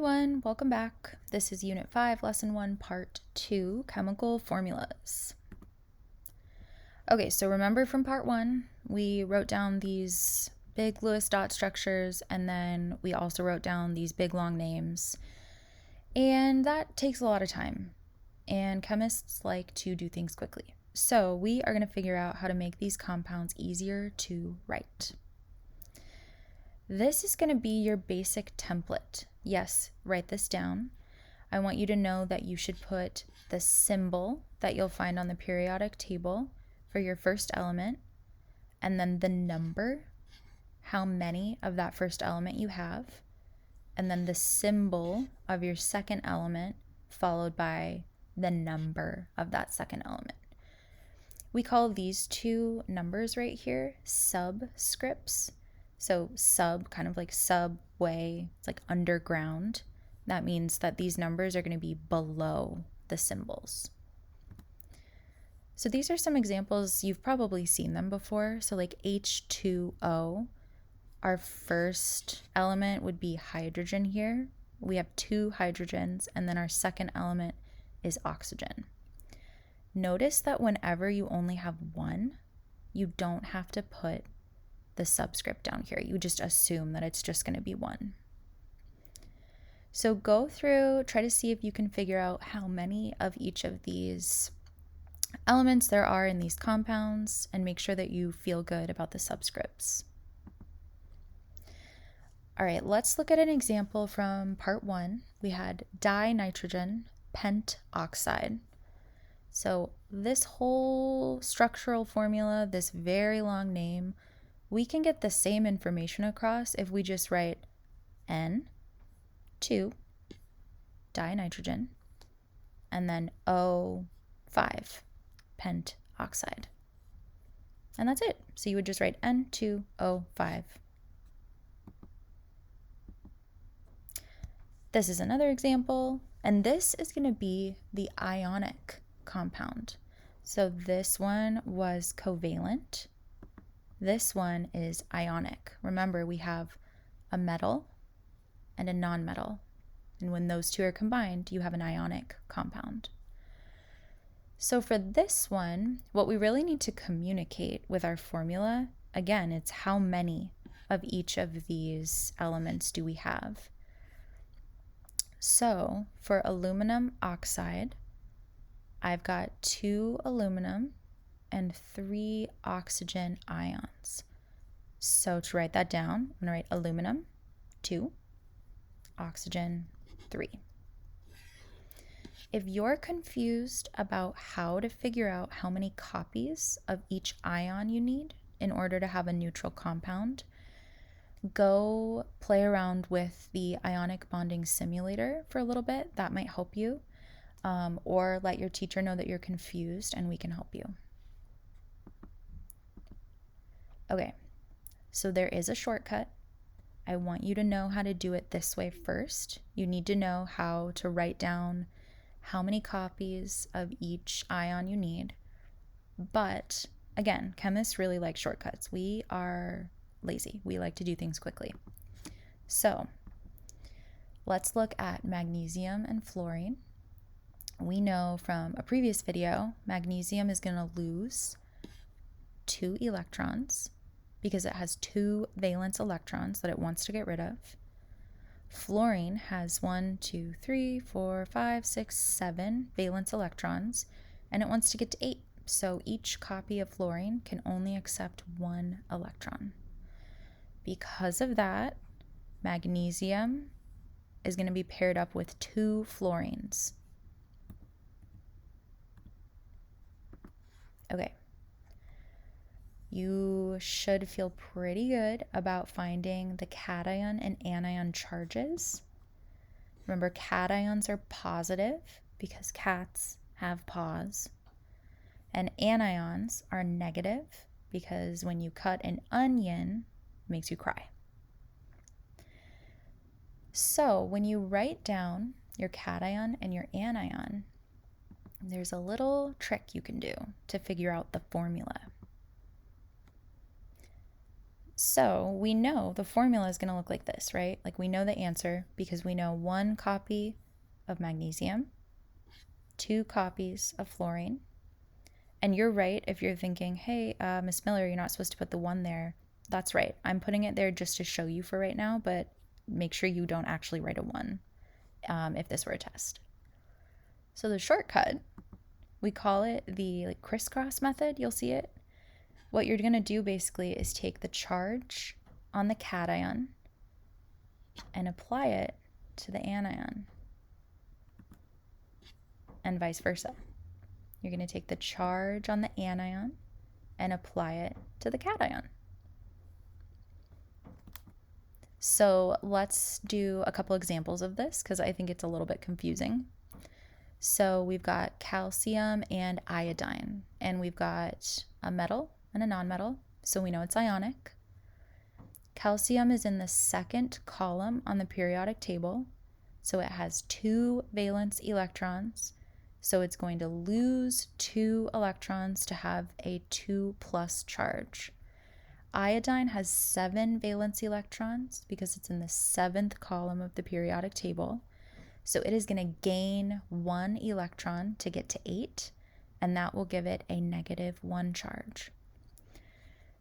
Everyone, welcome back. This is Unit 5, Lesson 1, Part 2, Chemical Formulas. Okay, so remember from Part 1, we wrote down these big Lewis dot structures, and then we also wrote down these big long names. And that takes a lot of time, and chemists like to do things quickly. So we are going to figure out how to make these compounds easier to write. This is going to be your basic template. Yes, write this down. I want you to know that you should put the symbol that you'll find on the periodic table for your first element, and then the number, how many of that first element you have, and then the symbol of your second element, followed by the number of that second element. We call these two numbers right here subscripts. So sub, kind of like subway, it's like underground. That means that these numbers are going to be below the symbols. So these are some examples, you've probably seen them before. So like H2O, our first element would be hydrogen here. We have two hydrogens, and then our second element is oxygen. Notice that whenever you only have one, you don't have to put the subscript down here. You just assume that it's just going to be one. So go through, try to see if you can figure out how many of each of these elements there are in these compounds, and make sure that you feel good about the subscripts. All right, let's look at an example from Part 1. We had dinitrogen pentoxide. So this whole structural formula, this very long name, we can get the same information across if we just write N2 dinitrogen and then O5 pentoxide. And that's it. So you would just write N2O5. This is another example, and this is going to be the ionic compound. So this one was covalent. This one is ionic. Remember, we have a metal and a nonmetal. And when those two are combined, you have an ionic compound. So for this one, what we really need to communicate with our formula, again, it's how many of each of these elements do we have. So for aluminum oxide, I've got 2 aluminum and 3 oxygen ions. So to write that down, I'm going to write aluminum 2, oxygen 3. If you're confused about how to figure out how many copies of each ion you need in order to have a neutral compound, go play around with the ionic bonding simulator for a little bit. That might help you. Or let your teacher know that you're confused and we can help you. Okay, so there is a shortcut. I want you to know how to do it this way first. You need to know how to write down how many copies of each ion you need. But again, chemists really like shortcuts. We are lazy. We like to do things quickly. So let's look at magnesium and fluorine. We know from a previous video, magnesium is going to lose 2 electrons because it has 2 valence electrons that it wants to get rid of. Fluorine has 1, 2, 3, 4, 5, 6, 7 valence electrons, and it wants to get to 8. So each copy of fluorine can only accept 1 electron. Because of that, magnesium is going to be paired up with 2 fluorines. Okay. You should feel pretty good about finding the cation and anion charges. Remember, cations are positive because cats have paws. And anions are negative because when you cut an onion, it makes you cry. So when you write down your cation and your anion, there's a little trick you can do to figure out the formula. So we know the formula is going to look like this, right? Like we know the answer because we know 1 copy of magnesium, 2 copies of fluorine. And you're right if you're thinking, hey, Miss Miller, you're not supposed to put the 1 there. That's right. I'm putting it there just to show you for right now, but make sure you don't actually write a 1 if this were a test. So the shortcut, we call it the crisscross method. You'll see it. What you're going to do basically is take the charge on the cation and apply it to the anion, and vice versa. You're going to take the charge on the anion and apply it to the cation. So let's do a couple examples of this because I think it's a little bit confusing. So we've got calcium and iodine, and we've got a metal and a nonmetal, so we know it's ionic. Calcium is in the 2nd column on the periodic table, so it has 2 valence electrons, so it's going to lose 2 electrons to have a 2+ charge. Iodine has 7 valence electrons because it's in the 7th column of the periodic table, so it is going to gain 1 electron to get to 8, and that will give it a -1 charge.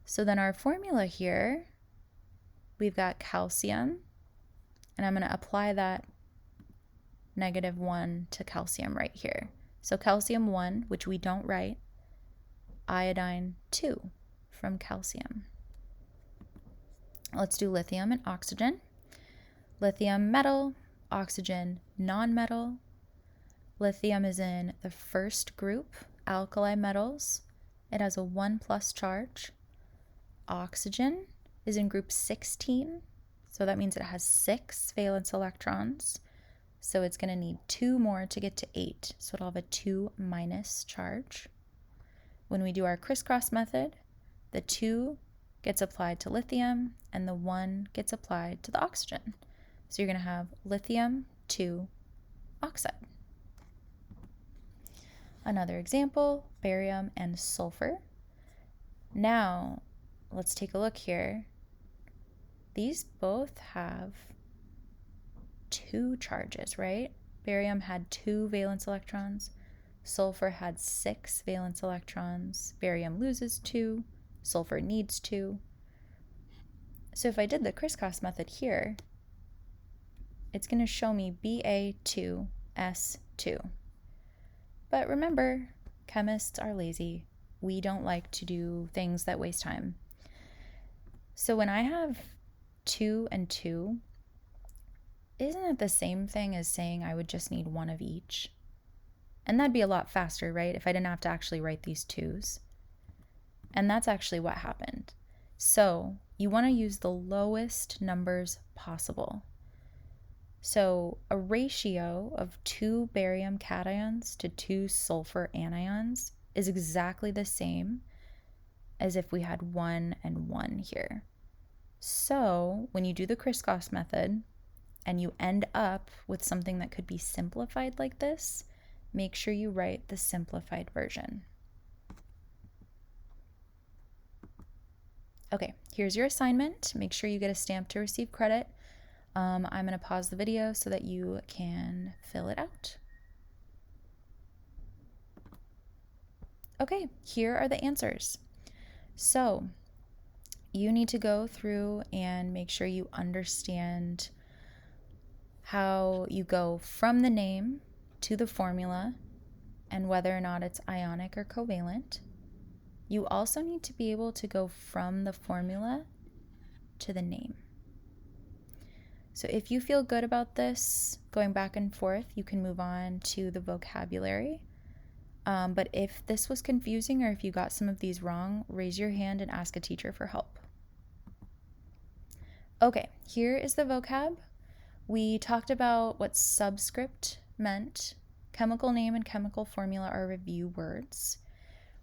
So then our formula here, we've got calcium, and I'm going to apply that -1 to calcium right here. So calcium 1, which we don't write, iodine 2 from calcium. Let's do lithium and oxygen. Lithium metal, oxygen nonmetal. Lithium is in the 1st group, alkali metals. It has a 1+ charge. Oxygen is in group 16, so that means it has 6 valence electrons. So it's going to need 2 more to get to 8, so it'll have a 2- charge. When we do our crisscross method, the 2 gets applied to lithium and the 1 gets applied to the oxygen. So you're going to have lithium 2 oxide. Another example, barium and sulfur. Now, let's take a look here. These both have 2 charges, right? Barium had 2 valence electrons. Sulfur had 6 valence electrons. Barium loses 2. Sulfur needs 2. So if I did the crisscross method here, it's going to show me Ba2S2. But remember, chemists are lazy. We don't like to do things that waste time. So when I have 2 and 2, isn't it the same thing as saying I would just need 1 of each? And that'd be a lot faster, right? If I didn't have to actually write these 2's. And that's actually what happened. So you want to use the lowest numbers possible. So a ratio of 2 barium cations to 2 sulfur anions is exactly the same as if we had 1 and 1 here. So when you do the crisscross method and you end up with something that could be simplified like this, make sure you write the simplified version. Okay, here's your assignment. Make sure you get a stamp to receive credit. I'm going to pause the video so that you can fill it out. Okay, here are the answers. So you need to go through and make sure you understand how you go from the name to the formula and whether or not it's ionic or covalent. You also need to be able to go from the formula to the name. So if you feel good about this, going back and forth, you can move on to the vocabulary. But if this was confusing or if you got some of these wrong, raise your hand and ask a teacher for help. Okay, here is the vocab. We talked about what subscript meant. Chemical name and chemical formula are review words.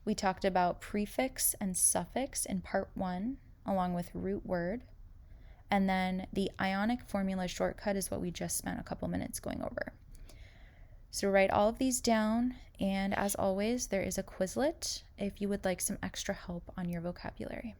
We talked about prefix and suffix in part 1, along with root word. And then the ionic formula shortcut is what we just spent a couple minutes going over. So write all of these down, and as always, there is a Quizlet if you would like some extra help on your vocabulary.